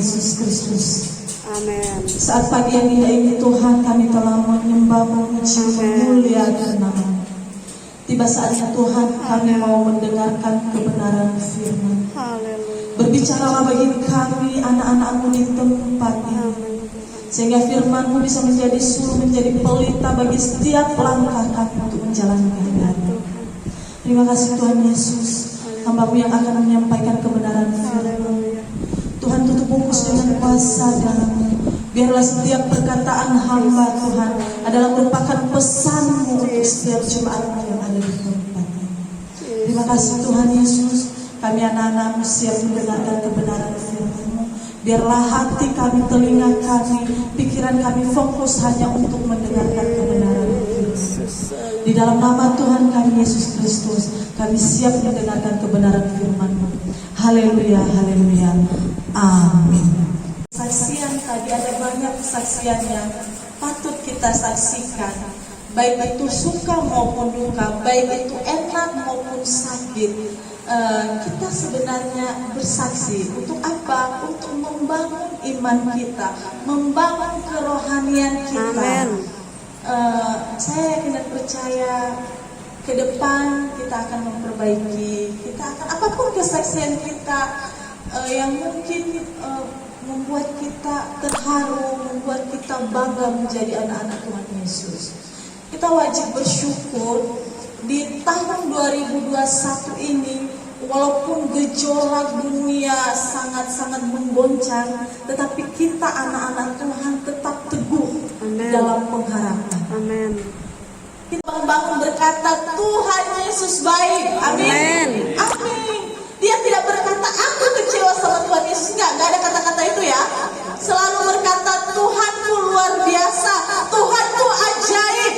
Yesus Kristus. Amin. Saat pagi yang indah ini Tuhan, kami telah menyembah, memuji, memuliakan nama-Mu. Tiba saatnya Tuhan, kami mau mendengarkan kebenaran firman. Haleluya. Berbicaralah bagi kami, anak-anak-Mu di tempat ini, sehingga firman-Mu bisa menjadi suluh, menjadi pelita bagi setiap langkah kami untuk menjalankan hari. Terima kasih Tuhan Yesus, hamba-Mu yang akan menyampaikan kebenaran firman. Tuhan, tutup bungkus dengan kuasa dalam-Mu. Biarlah setiap perkataan hamba Tuhan adalah merupakan pesan-Mu untuk setiap jemaat-Mu yang ada di tempat ini. Terima kasih Tuhan Yesus, kami anak-anak-Mu siap mendengarkan kebenaran firman-Mu. Biarlah hati kami, telinga kami, pikiran kami fokus hanya untuk mendengarkan kebenaran firman-Mu. Di dalam nama Tuhan kami Yesus Kristus, kami siap mendengarkan kebenaran firman-Mu. Haleluya, haleluya, amin. Saksian tadi, ada banyak kesaksian yang patut kita saksikan, baik itu suka maupun duka, baik itu enak maupun sakit. Kita sebenarnya bersaksi untuk apa? Untuk membangun iman kita, membangun kerohanian kita. Amin. Saya yakin dan percaya ke depan kita akan memperbaiki, kita akan apapun kesaksian kita yang mungkin membuat kita terharu, membuat kita bangga menjadi anak-anak Tuhan Yesus. Kita wajib bersyukur di tahun 2021 ini, walaupun gejolak dunia sangat-sangat menggoncang, tetapi kita anak-anak Tuhan tetap teguh dalam pengharapan. Amin. Kita membangun berkata Tuhan Yesus baik. Amin. Amin. Dia tidak berkata aku kecewa sama Tuhan Yesus. Enggak ada kata-kata itu ya. Selalu berkata Tuhanku luar biasa, Tuhanku ajaib.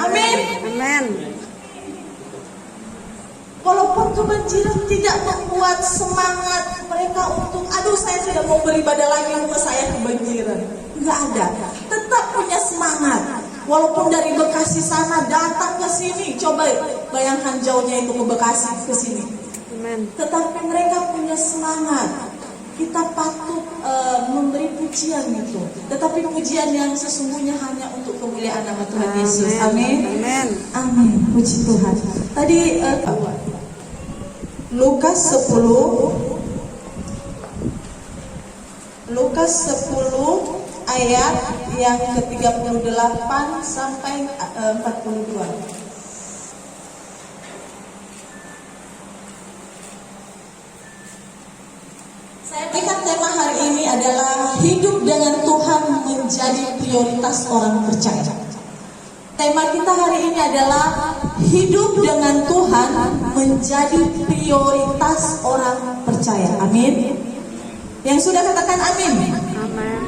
Amin. Amin. Walaupun kebanjiran tidak membuat semangat mereka untuk saya tidak mau beribadah lagi, rumah saya kebanjiran. Enggak ada. Tetap punya semangat. Walaupun dari Bekasi sana datang ke sini, coba bayangkan jauhnya itu ke Bekasi ke sini. Amen. Tetapi mereka punya semangat. Kita patut memberi pujian itu. Tetapi pujian yang sesungguhnya hanya untuk kemuliaan nama Tuhan Yesus. Amin. Amin. Amin. Puji Tuhan. Tadi Lukas 10 ayat yang ke-38 sampai 42. Saya pikir tema hari ini adalah hidup dengan Tuhan menjadi prioritas orang percaya. Tema kita hari ini adalah hidup dengan Tuhan menjadi prioritas orang percaya. Amin. Yang sudah katakan amin.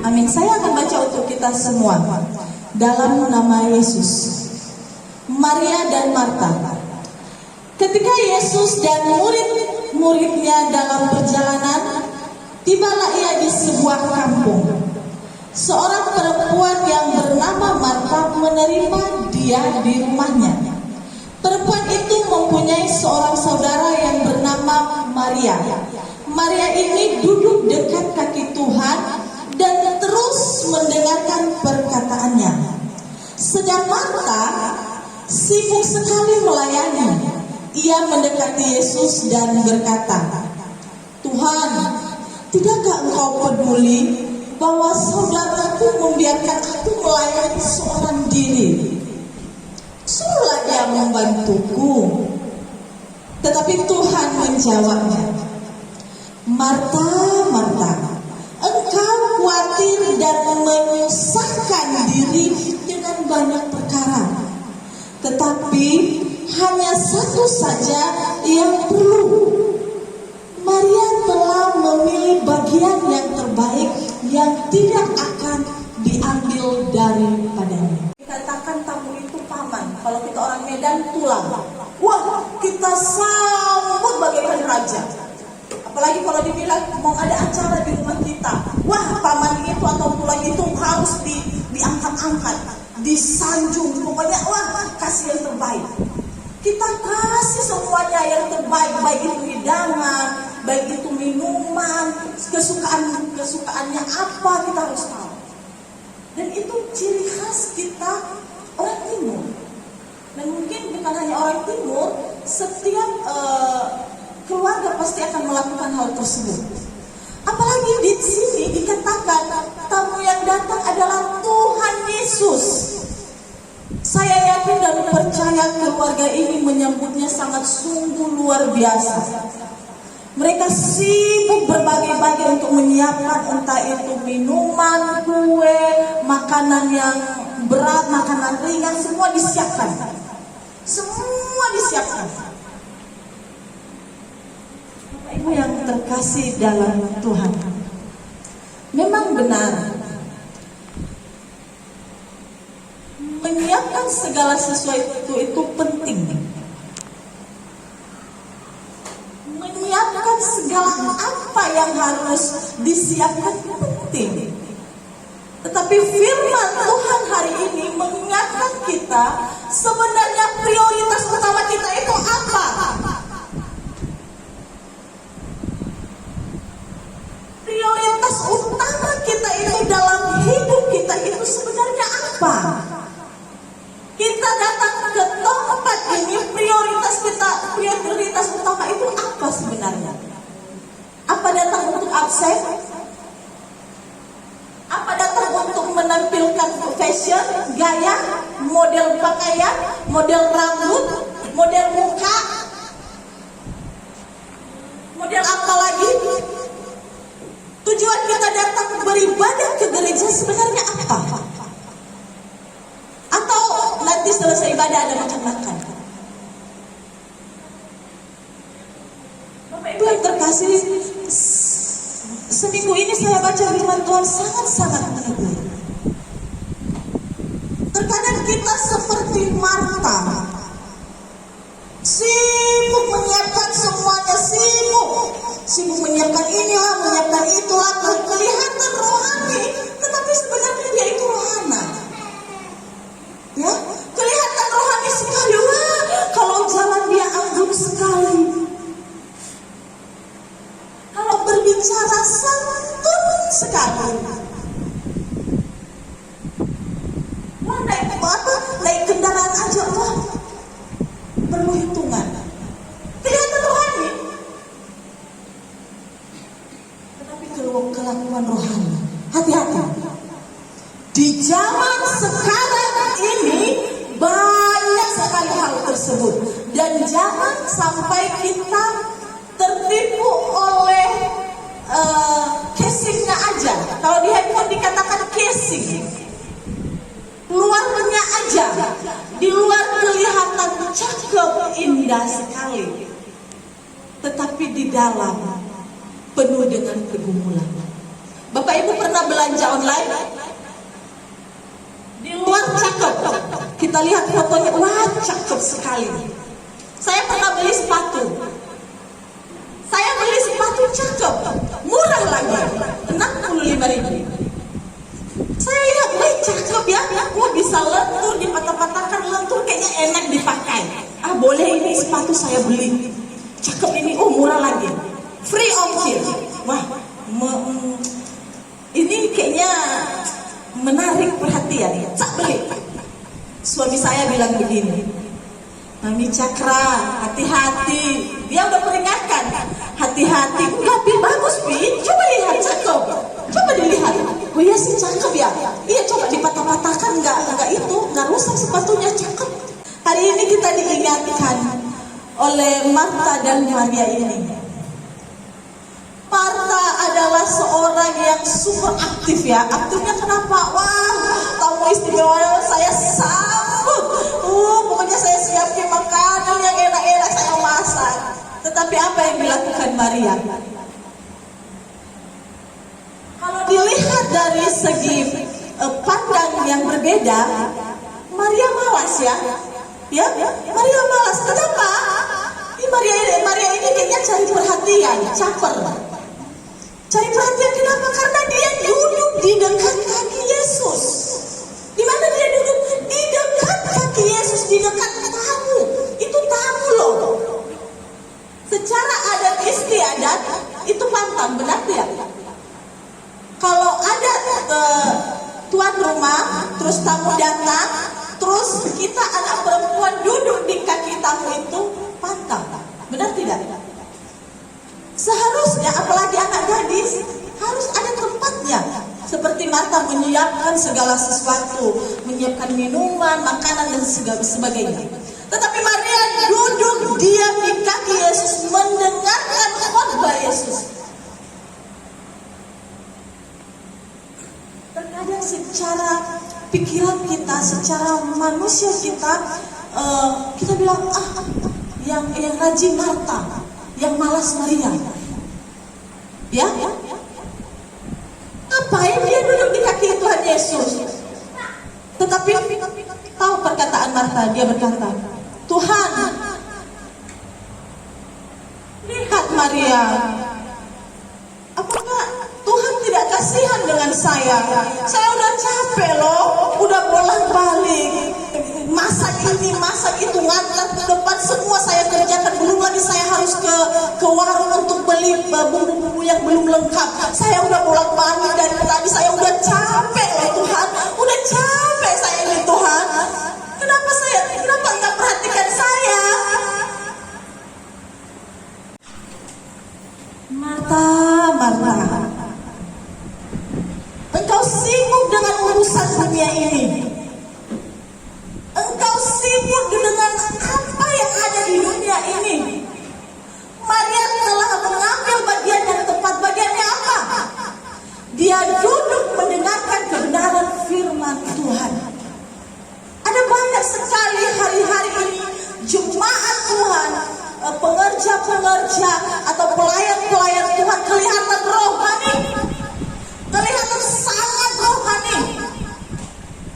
Amin. Saya akan baca untuk kita semua. Dalam nama Yesus. Maria dan Marta. Ketika Yesus dan murid-muridnya dalam perjalanan, tibalah ia di sebuah kampung. Seorang perempuan yang bernama Marta menerima dia di rumahnya. Perempuan itu mempunyai seorang saudara yang bernama Maria. Maria ini duduk dekat kaki Tuhan dan terus mendengarkan perkataannya. Sedang Marta sibuk sekali melayani. Ia mendekati Yesus dan berkata, Tuhan, tidakkah engkau peduli bahwa saudaraku membiarkan aku melayani seorang diri? Suruhlah dia membantuku. Tetapi Tuhan menjawabnya, Marta, Marta, engkau khawatir dan menyusahkan diri dengan banyak perkara. Tetapi hanya satu saja yang perlu. Maria telah memilih bagian yang terbaik yang tidak akan diambil daripadanya. Dikatakan tamu itu paman. Kalau kita orang Medan, tulang. Wah, kita sambut bagaikan raja. Apalagi kalau dibilang mau ada acara di rumah kita, wah paman itu atau tulang itu harus diangkat-angkat, disanjung, pokoknya wah kasih yang terbaik. Kita kasih semuanya yang terbaik, baik itu hidangan, baik itu minuman, kesukaannya apa, kita harus tahu. Dan itu ciri khas kita orang Timur. Dan mungkin bukan hanya orang Timur, setiap keluarga pasti akan melakukan hal tersebut. Apalagi di sini dikatakan tamu yang datang adalah Tuhan Yesus. Saya yakin dan percaya keluarga ini menyambutnya sangat sungguh luar biasa. Mereka sibuk berbagai-bagai untuk menyiapkan entah itu minuman, kue, makanan yang berat, makanan ringan, semua disiapkan. Semua disiapkan. Bapak Ibu yang terkasih dalam Tuhan, memang benar menyiapkan segala sesuatu itu penting. Menyiapkan segala apa yang harus disiapkan penting. Tetapi firman Tuhan hari ini mengingatkan kita, sebenarnya prioritas utama kita itu apa? Prioritas utama kita itu dalam hidup kita itu sebenarnya apa? Kita datang ke tempat ini, prioritas utama itu apa sebenarnya? Apa datang untuk absen? Apa datang untuk menampilkan fashion, gaya, model pakaian, model rambut, model muka, model apa lagi? Tujuan kita datang beribadah ke gereja sebenarnya apa? Atau nanti selesai ibadah ada makan-makan? Bapak Ibu yang terkasih, seminggu ini saya baca firman Tuhan sangat-sangat menegur. Terkadang kita seperti Marta, sibuk menyiapkan semuanya, sibuk menyiapkan inilah, menyiapkan itulah, kelihatan rohani, tetapi sebenarnya dia itu rohana. Ya, kelihatan rohani sekali. Wah, kalau jalan dia anggun sekali. Kalau berbicara santun sekali. Wah, naik kendaraan aja, wah, perlu hitungan. Kelihatan rohani, tetapi kelakuan rohani. Hati-hati. Di zaman sekarang ini banyak sekali hal tersebut, dan jangan sampai kita tertipu oleh casingnya aja. Kalau di handphone dikatakan casing, luarnya aja, di luar kelihatan cakep, indah sekali, tetapi di dalam penuh dengan pergumulan. Bapak Ibu pernah belanja online? Di luar cakep, kita lihat fotonya, wah cakep sekali. Saya pernah beli sepatu. Saya beli sepatu cakep, murah lagi, 65.000. Saya lihat, wah cakep ya, wah bisa lentur, dipatah-patahkan lentur, kayaknya enak dipakai. Ah boleh, ini sepatu saya beli, cakep ini, oh murah lagi, free ongkir. Wah, ini kayaknya menarik perhatian, tak beli. Suami saya bilang begini, Mami Cakra, hati-hati. Dia udah peringatkan, hati-hati. Enggak, Pi, bagus, Pi. Coba lihat, cakep. Coba dilihat. Oh iya sih, cakep ya. Iya, coba dipatah-patahkan, enggak rusak sepatunya, cakep. Hari ini kita diingatkan oleh Marta dan Maria ini. Marta adalah seorang yang super aktif ya. Aktifnya kenapa? Wah, tamu istimewa saya sambut. Pokoknya saya siapin makanan yang enak-enak, saya masak. Tetapi apa yang dilakukan Maria? Kalau dilihat dari segi pandang yang berbeda, Maria malas ya. Ya, Maria malas. Kenapa? Maria ini kayaknya cari perhatian, caper. Cari perhatian kenapa? Karena dia duduk di dekat kaki Yesus. Di mana dia duduk? Di dekat kaki Yesus, di dekat tamu. Itu tamu loh. Secara adat istiadat, terus tamu datang, terus kita anak perempuan duduk di kaki tamu itu pantang. Benar tidak? Seharusnya apalagi anak gadis harus ada tempatnya. Seperti Marta menyiapkan segala sesuatu, menyiapkan minuman, makanan dan segala sebagainya. Tetapi Maria duduk diam di kaki Yesus mendengarkan khotbah Yesus. Terkadang secara pikiran kita, secara manusia kita, kita bilang yang rajin Marta, yang malas Maria. Ya? Ngapain dia duduk di kaki Tuhan Yesus? Tetapi tahu perkataan Marta, dia berkata, Tuhan, lihat Maria. Apakah Tuhan tidak kasihan dengan saya? Saya udah capek loh, udah bolak-balik, masak ini, masak itu, ngantar ke depan, semua saya kerjakan. Belum lagi saya harus ke warung untuk beli bumbu-bumbu yang belum lengkap. Saya udah bolak-balik dari tadi, saya udah capek loh Tuhan, udah capek saya ini Tuhan. Kenapa enggak perhatikan saya? Marta, engkau sibuk dengan urusan dunia ini. Engkau sibuk dengan apa yang ada di dunia ini. Maria telah mengambil bagian yang tepat. Bagiannya apa? Dia duduk mendengarkan kebenaran firman Tuhan. Ada banyak sekali hari-hari ini jemaat Tuhan, pengerja-pengerja atau pelayan-pelayan Tuhan kelihatan rohani, kelihatan sangat rohani,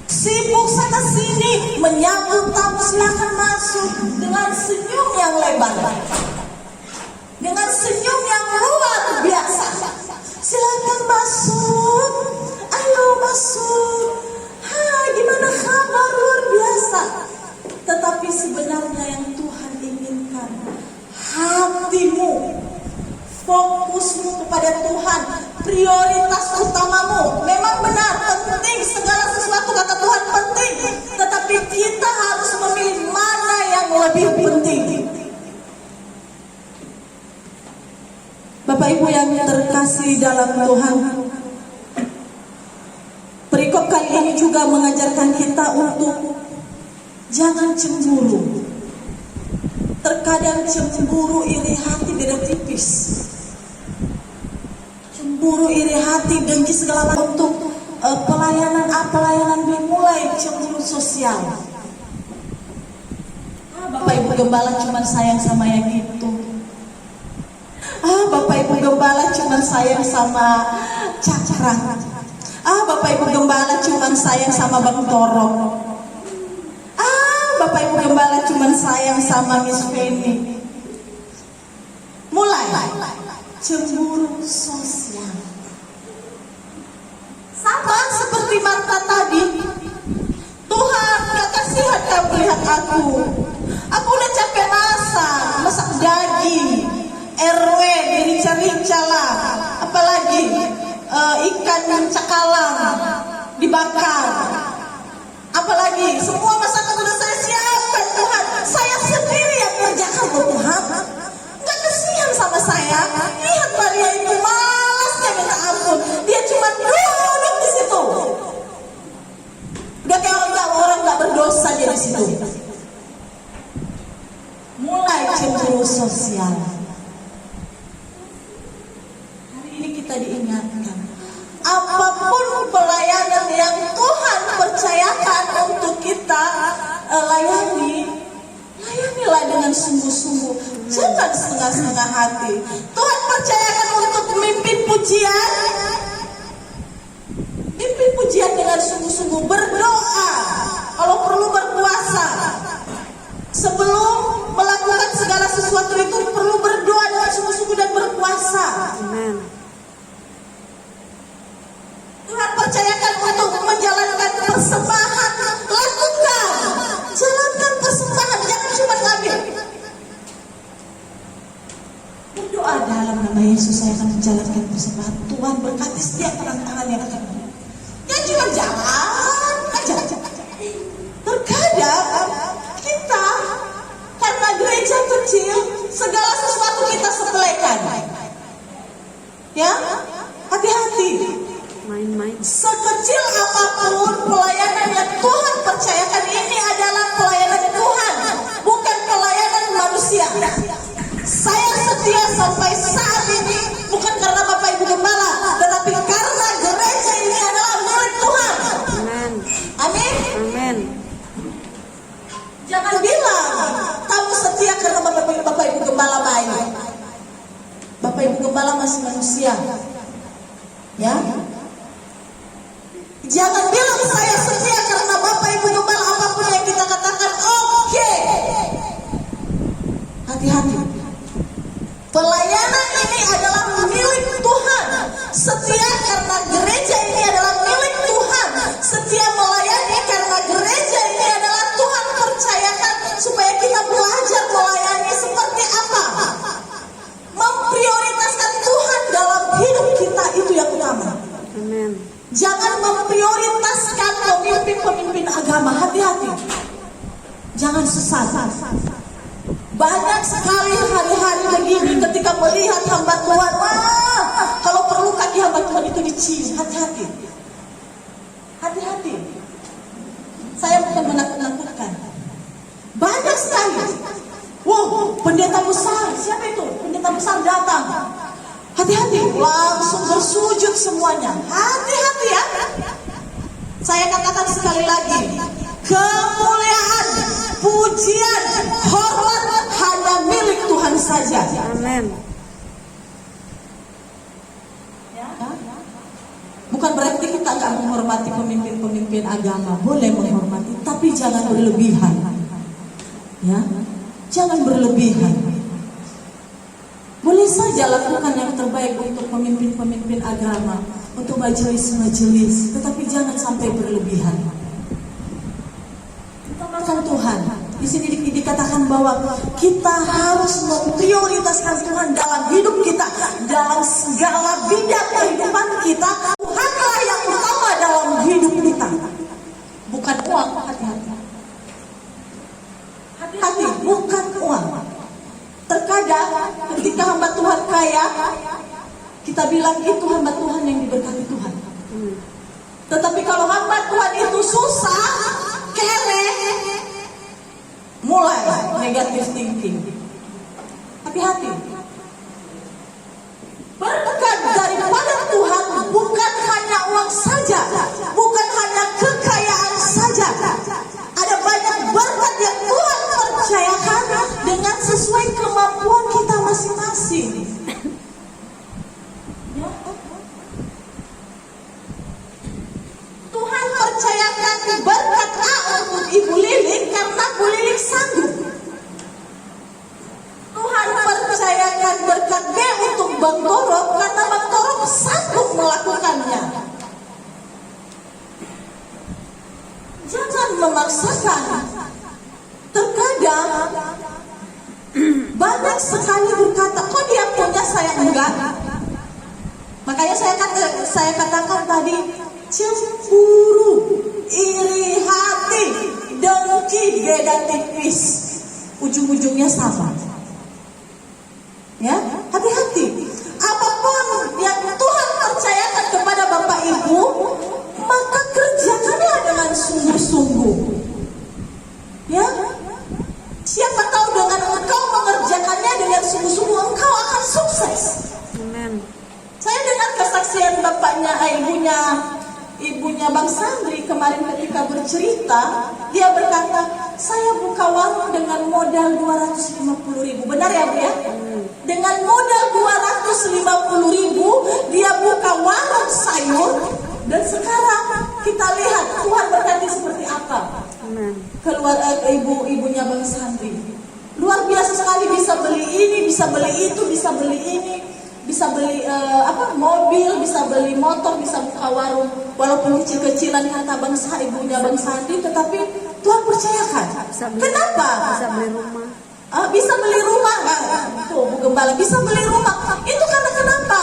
sibuk sana sini menyambut tamu, silakan masuk dengan senyum yang lebar, dengan senyum yang luar biasa. Silakan masuk, ayo masuk. Gimana kabar, luar biasa. Tetapi sebenarnya yang Tuhan inginkan hatimu, fokusmu kepada Tuhan, prioritas utamamu. Memang benar, penting, segala sesuatu kata Tuhan penting, tetapi kita harus memilih mana yang lebih penting. Bapak Ibu yang terkasih dalam Tuhan, perikop kali ini juga mengajarkan kita untuk jangan cemburu. Terkadang cemburu, iri hati beda tipis. Cemburu, iri hati, dengki segala macam untuk pelayanan dimulai cemburu sosial. Bapak Ibu Gembala cuma sayang sama yang itu. Bapak Ibu Gembala cuma sayang sama Cakra. Bapak Ibu Gembala cuma sayang sama Bang Torong. Bapak Ibu Gembala cuma sayang sama Miss Penny. Mulai cemburu sosial. Sama seperti Marta tadi. Tuhan, gak kasihan kau melihat aku. Aku udah capek masak daging, RW, dirica-rica lah. Apalagi ikan cakalang dibakar. Apalagi semua masakan sudah saya siapkan Tuhan. Saya sendiri yang kerjakan Tuhan. Gak kasihan sama saya. Lihat Maria itu malasnya minta ampun. Dia cuma duduk di situ. Udah kayak orang gak berdosa dia di situ. Mulai cemburu sosial. Hari ini kita diingatkan, apapun pelayanan yang Tuhan percayakan untuk kita layanilah dengan sungguh-sungguh, jangan setengah-setengah hati. Tuhan percayakan untuk memimpin pujian dengan sungguh-sungguh, berdoa, kalau perlu berpuasa. Sebelum melakukan segala sesuatu itu perlu berdoa dengan sungguh-sungguh dan berpuasa. Amen. Tuhan percayakan untuk menjalankan persembahan, lakukan, jalankan persembahan, jangan cuma ngambil. Berdoa dalam nama Yesus, saya akan menjalankan persembahan. Tuhan berkati setiap tangan yang akan. Jangan cuma jalan aja. kecil, segala sesuatu kita sepelekan. Ya, hati-hati. Main-main. Sekecil apapun pelayanan yang Tuhan percayakan, ini adalah pelayanan Tuhan, bukan pelayanan manusia. Saya setia sampai saat ini bukan karena Bapak Ibu Gembala, tetapi karena gereja ini adalah milik Tuhan. Amen. Amin. Amen. Jangan bilang kamu setia karena Bapak Ibu Gembala baik. Bapak Ibu Gembala masih manusia. Ya. Jangan bilang saya setia karena Bapak Ibu Gembala apapun yang kita katakan oke. Hati-hati. Pelayanan ini adalah milik Tuhan. Setia karena gereja ini adalah milik Tuhan. Setia melayani karena gereja ini adalah Tuhan percayakan supaya kita belajar melayani seperti apa. Memprioritaskan Tuhan dalam hidup kita, itu yang utama. Amen. Jangan memprioritaskan pemimpin-pemimpin agama. Hati-hati. Jangan sesat. Banyak sekali hari-hari begini ketika melihat hamba Tuhan, wah, kalau perlu kaki hamba Tuhan itu dicium. Hati-hati. Hati-hati. Saya bukan menakut-nakutkan. Banyak sekali. Wow, pendeta besar. Siapa itu? Pendeta besar datang. Hati-hati. Langsung bersujud semuanya. Hati-hati ya. Saya katakan sekali lagi. Kemuliaan, pujian, hormat hanya milik Tuhan saja. Amen. Bukan berarti kita nggak menghormati pemimpin-pemimpin agama. Boleh menghormati, tapi jangan berlebihan. Ya, jangan berlebihan. Boleh saja lakukan yang terbaik untuk pemimpin-pemimpin agama, untuk majelis-majelis, tetapi jangan sampai berlebihan. Utamakan Tuhan. Di sini dikatakan bahwa kita harus memprioritaskan Tuhan dalam hidup kita, dalam segala bidang kehidupan kita. Tuhanlah yang utama dalam hidup kita, bukan uang. Hati-hati. Hati-hati, bukan uang. Terkadang ketika hamba Tuhan kaya, kita bilang itu hamba Tuhan yang diberkati Tuhan. Tetapi kalau hamba Tuhan itu susah, kere, mulai negatif thinking. Hati-hati. Berkat daripada Tuhan bukan hanya uang saja, bukan hanya kekayaan saja. Ada banyak berkat yang Tuhan percayakan dengan sesuai kemampuan kita masing-masing. Tuhan percayakan berkat A untuk Ibu Lilik karena Bu Lilik sanggup. Tuhan percayakan berkat B untuk Bang Torok karena Bang Torok sanggup melakukannya. Jangan memaksakan. Terkadang banyak sekali berkata, kok dia punya saya enggak? Makanya saya katakan tadi, cemburu, iri hati, dengki, beda tipis, ujung-ujungnya sama. Ya, hati-hati. Apapun yang Tuhan percayakan kepada Bapak Ibu, maka kerjakanlah dengan sungguh-sungguh. Ya, siapa tahu dengan engkau mengerjakannya dengan sungguh-sungguh, engkau akan sukses. Amen. Saya dengar kesaksian ibunya Bang Sandri kemarin ketika bercerita, dia berkata, saya buka warung dengan modal 250.000. Benar ya Bu ya? Dengan modal 250.000 dia buka warung sayur, dan sekarang kita lihat Tuhan berkati seperti apa. Amen. Keluar ibunya Bang Sandri. Luar biasa sekali, bisa beli ini, bisa beli itu, bisa beli ini, bisa beli mobil, bisa beli motor, bisa buka warung. Walaupun kecil-kecilan kata ibunya Bang Sandri, tetapi Tuhan percayakan. Kenapa? Bisa beli rumah. Bisa beli rumah. Tuh Bu Gembala, bisa beli rumah. Itu karena kenapa?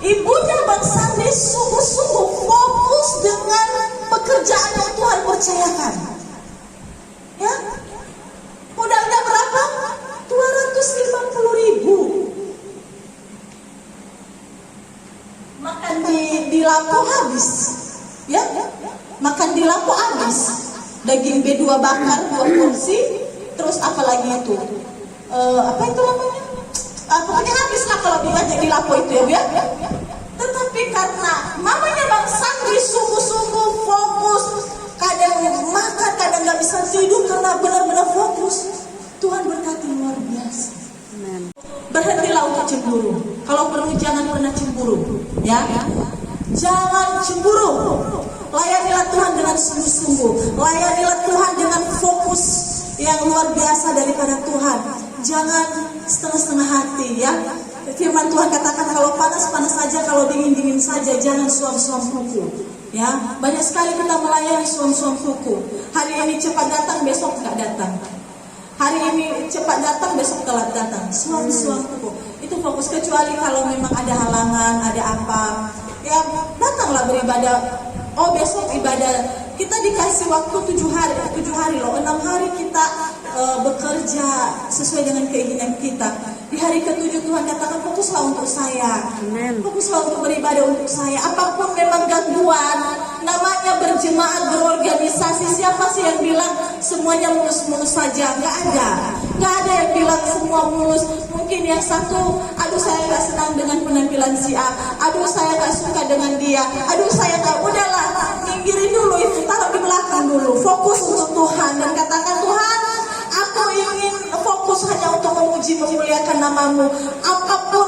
Ibunya Bang Sandri sungguh-sungguh fokus dengan pekerjaan yang Tuhan percayakan. Ya, modalnya berapa? 250.000. Makan di lampu habis. Daging B2 bakar 2 porsi, terus apa lagi itu? Apa itu namanya? Pokoknya habis lah kalau diajak di lampu itu ya Bu ya. Tetapi karena mamanya Bang Sandri sungguh-sungguh fokus, kadang makan, kadang nggak bisa tidur karena benar-benar fokus. Tuhan berkati luar biasa. Amen. Berhentilah untuk cemburu. Kalau perlu jangan pernah cemburu, ya. Jangan cemburu. Layanilah Tuhan dengan sungguh-sungguh. Layanilah Tuhan dengan fokus yang luar biasa daripada Tuhan. Jangan setengah-setengah hati, ya. Firman Tuhan katakan kalau panas-panas saja, kalau dingin-dingin saja, jangan suam-suam kuku. Ya, banyak sekali kita melayani suam-suam kuku. Hari ini cepat datang, besok nggak datang. Hari ini cepat datang, besok telat datang. Suam-suam kuku. Itu fokus, kecuali kalau memang ada halangan, ada apa. Ya, datanglah beribadah. Oh, besok ibadah. Kita dikasih waktu 7 hari loh. 6 hari kita bekerja sesuai dengan keinginan kita. Di hari ke-7 Tuhan katakan fokuslah untuk saya. Amen. Fokuslah untuk beribadah untuk saya. Apapun memang gangguan, namanya berjemaat, berorganisasi. Siapa sih yang bilang semuanya mulus-mulus saja? Nggak ada. Nggak ada yang bilang semua mulus. Mungkin yang satu, aduh saya nggak senang dengan penampilan si A. Aduh saya nggak suka dengan dia. Aduh saya nggak, udahlah, pinggirin dulu itu, taruh di belakang dulu. Fokus untuk Tuhan dan katakan, Tuhan, aku ingin fokus hanya untuk memuji, memuliakan namamu. Apapun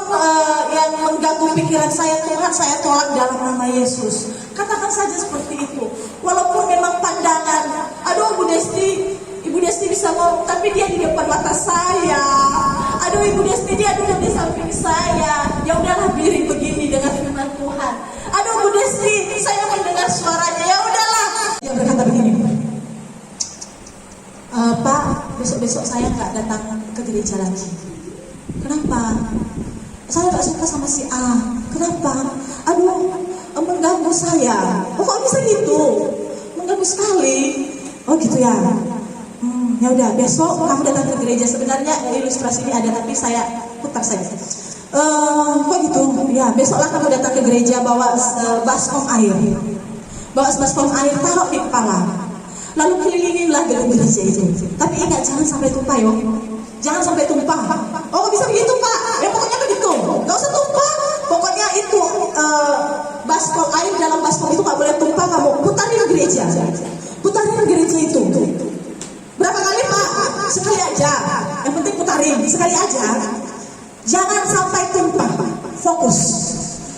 yang mengganggu pikiran saya, Tuhan, saya tolak dalam nama Yesus. Katakan saja seperti itu. Walaupun memang pandangan, aduh Ibu Desti bisa ngomong, tapi dia di depan mata saya. Aduh Ibu Desti, dia duduk di samping saya. Ya udahlah, biarin begini dengan firman Tuhan. Aduh Bu Desti, saya mendengar suaranya. Ya udahlah. Dia berkata begini, Pak, besok-besok saya nggak datang ke gereja lagi. Kenapa? Saya nggak suka sama si A. Kenapa? Aduh, mengganggu saya. Oh, kok bisa gitu? Mengganggu sekali. Oh gitu ya. Ya udah, besok kamu datang ke gereja. Sebenarnya ilustrasi ini ada, tapi saya putar saja. Kok gitu? Ya, besoklah kamu datang ke gereja bawa baskom air. Bawa baskom air, taruh di kepala. Lalu kelilinginlah gedung gereja itu. Tapi ingat, jangan sampai tumpah yo. Jangan sampai tumpah. Oh bisa begitu Pak? Ya pokoknya begitu. Gak usah tumpah. Pokoknya itu baskom air dalam baskom itu gak boleh tumpah. Kamu putarin gereja. Putarin gereja itu. Berapa kali Pak? Sekali aja. Yang penting putarin. Sekali aja. Jangan sampai tumpah. Fokus.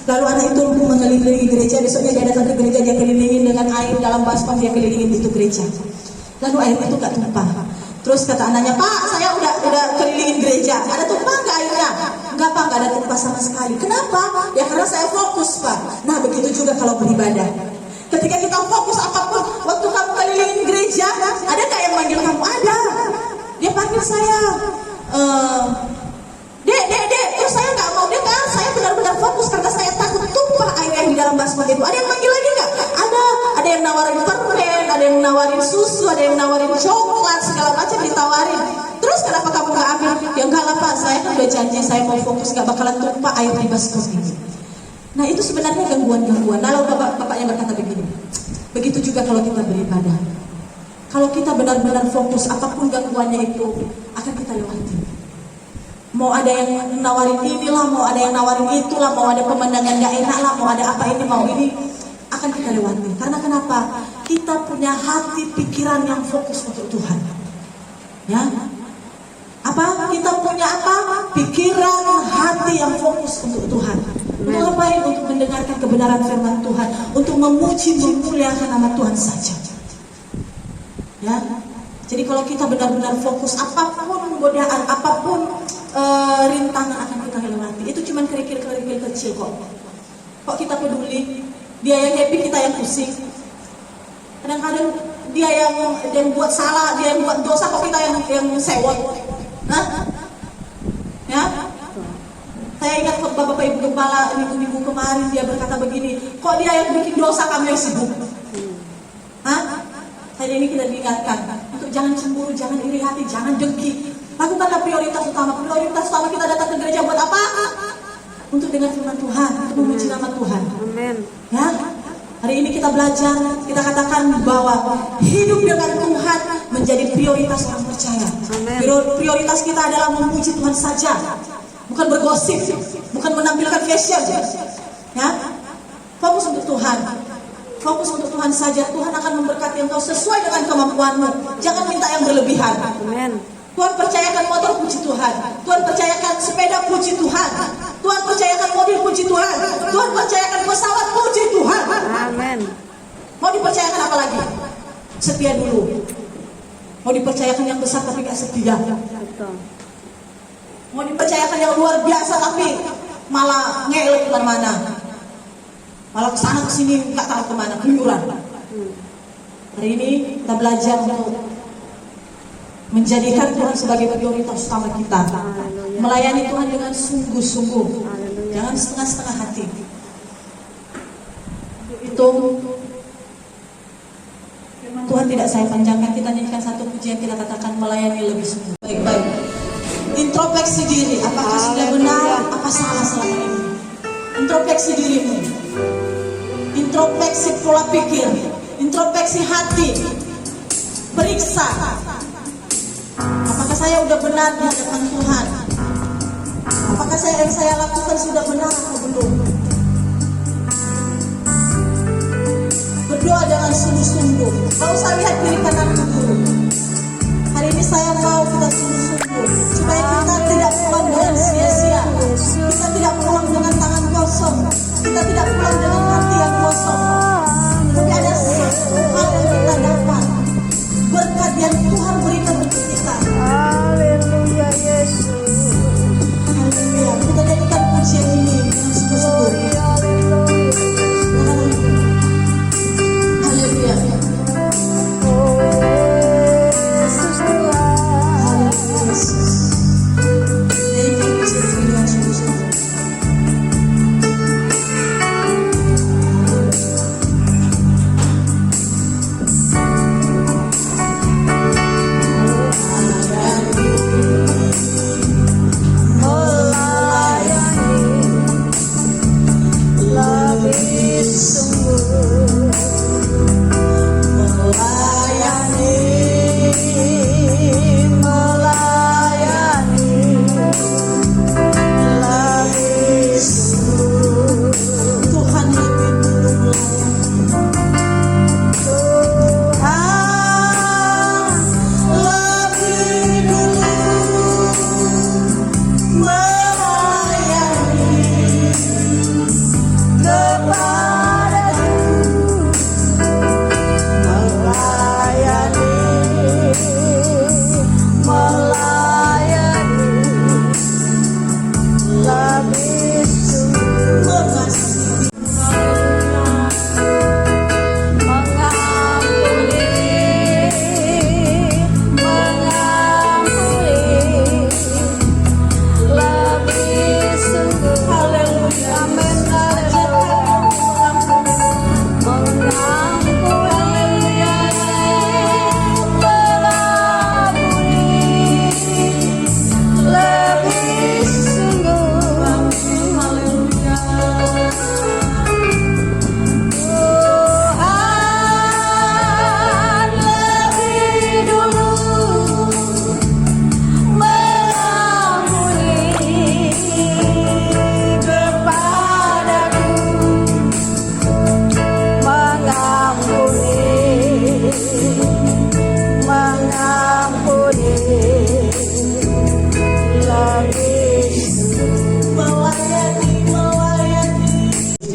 Lalu anak itu mengelilingi gereja. Besoknya dia datang ke gereja, dia kelilingin dengan air dalam baskom, dia kelilingin itu gereja. Lalu air itu gak tumpah. Terus kata anaknya, Pak, saya udah kelilingin gereja. Ada tumpah nggak airnya? Enggak Pak, nggak ada tumpah sama sekali. Kenapa? Ya karena saya fokus Pak. Nah begitu juga kalau beribadah. Ketika kita fokus apapun, waktu kamu kelilingin gereja, ada nggak yang manggil kamu? Ada. Dia panggil saya. Dek, terus saya nggak mau dengar. Saya benar-benar fokus karena saya takut tumpah air yang di dalam baskom itu. Ada yang manggil lagi nggak? Ada yang nawarin permen, ada yang nawarin susu, ada yang nawarin coklat, segala macam ditawarin. Terus kenapa kamu nggak ambil? Ya nggak lah Pak, saya kan udah janji saya mau fokus, nggak bakalan tumpah air di baskom ini. Nah itu sebenarnya gangguan-gangguan. Lalu bapaknya berkata begini, begitu juga kalau kita beribadah. Kalau kita benar-benar fokus, apapun gangguannya itu akan kita lewati. Mau ada yang nawarin inilah, mau ada yang nawarin itulah, mau ada pemandangan gak enak lah, mau ada apa ini, mau ini, akan kita lewati. Karena kenapa? Kita punya hati pikiran yang fokus untuk Tuhan. Ya, apa? Kita punya apa? Pikiran hati yang fokus untuk Tuhan. Untuk ngapain? Untuk mendengarkan kebenaran firman Tuhan, untuk memuji, memuliakan nama Tuhan saja. Ya. Jadi kalau kita benar-benar fokus, apapun godaan, apapun rintangan akan kita lewati. Itu cuma kerikil-kerikil kecil kok. Kok kita peduli? Dia yang happy, kita yang pusing. Kadang-kadang dia yang buat salah, dia yang buat dosa, kok kita yang sewot. Nah, ya. Saya ingat bapak ibu kepala minggu kemarin dia berkata begini, kok dia yang bikin dosa, kamu yang sibuk. Hah? Saya ini kita diingatkan untuk jangan cemburu, jangan iri hati, jangan dengki. Lakukanlah prioritas utama. Prioritas utama kita datang ke gereja buat apa? Untuk dengar firman Tuhan, untuk memuji nama Tuhan. Amin. Ya, Hari ini kita belajar, kita katakan bahwa hidup dengan Tuhan menjadi prioritas orang percaya. Amen. Prioritas kita adalah memuji Tuhan saja, bukan bergosip, bukan menampilkan fashion. Ya, fokus untuk Tuhan, fokus untuk Tuhan saja. Tuhan akan memberkati engkau sesuai dengan kemampuanmu. Jangan minta yang berlebihan. Amen. Tuhan percayakan motor, puji Tuhan. Tuhan percayakan sepeda, puji Tuhan. Tuhan percayakan mobil, puji Tuhan. Tuhan percayakan pesawat, puji Tuhan. Amen. Mau dipercayakan apa lagi? Setia dulu. Mau dipercayakan yang besar tapi gak setia. Betul. Mau dipercayakan yang luar biasa tapi malah ngelak kemana-mana. Malah kesana kesini gak tahu kemana, keluyuran. Hari ini kita belajar untuk menjadikan Tuhan sebagai prioritas utama kita. Melayani Tuhan dengan sungguh-sungguh. Jangan setengah-setengah hati. Itu Tuhan tidak saya panjangkan, kita nyanyikan satu pujian, kita katakan melayani lebih sungguh. Baik-baik. Introspeksi diri, apakah sudah benar, apa salah selama ini? Introspeksi dirimu. Introspeksi pola pikir, introspeksi hati. Periksa. Apakah saya sudah benar di hadapan Tuhan? Apakah yang saya lakukan sudah benar atau belum? Berdoa dengan sungguh-sungguh. Gak usah lihat kiri kanan dulu. Hari ini saya mau kita sungguh-sungguh supaya kita tidak pulang dengan sia-sia. Kita tidak pulang dengan tangan kosong. Kita tidak pulang dengan hati yang kosong. Tapi ada satu hal yang kita dapat, berkat yang Tuhan berikan untuk kita. Haleluya Yesus. Haleluya. Kita nyanyikan pujian ini dengan sungguh-sungguh. Haleluya. Oh Yesus Tuhan. Haleluya Yesus. Nyanyikan pujian ini dengan sungguh-sungguh.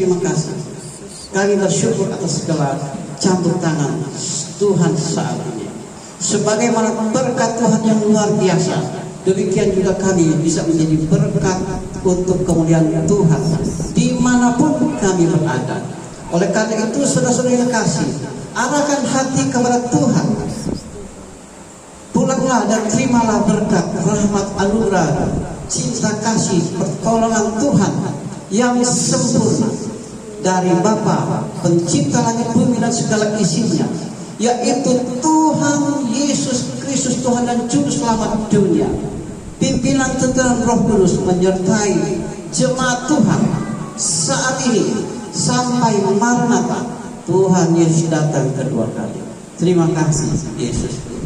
Terima kasih. Kami bersyukur atas segala campur tangan Tuhan saat ini. Sebagaimana berkat Tuhan yang luar biasa, demikian juga kami bisa menjadi berkat untuk kemuliaan Tuhan dimanapun kami berada. Oleh karena itu, saudara-saudara yang kasih, arahkan hati kepada Tuhan. Pulanglah dan terimalah berkat, rahmat, anugerah, cinta kasih, pertolongan Tuhan yang sempurna dari Bapa pencipta langit bumi dan segala isinya, yaitu Tuhan Yesus Kristus, Tuhan dan Juru Selamat dunia. Pimpinan tenteran Roh Kudus menyertai jemaat Tuhan saat ini sampai Maranatha, Tuhan Yesus datang kedua kali. Terima kasih Yesus Tuhan.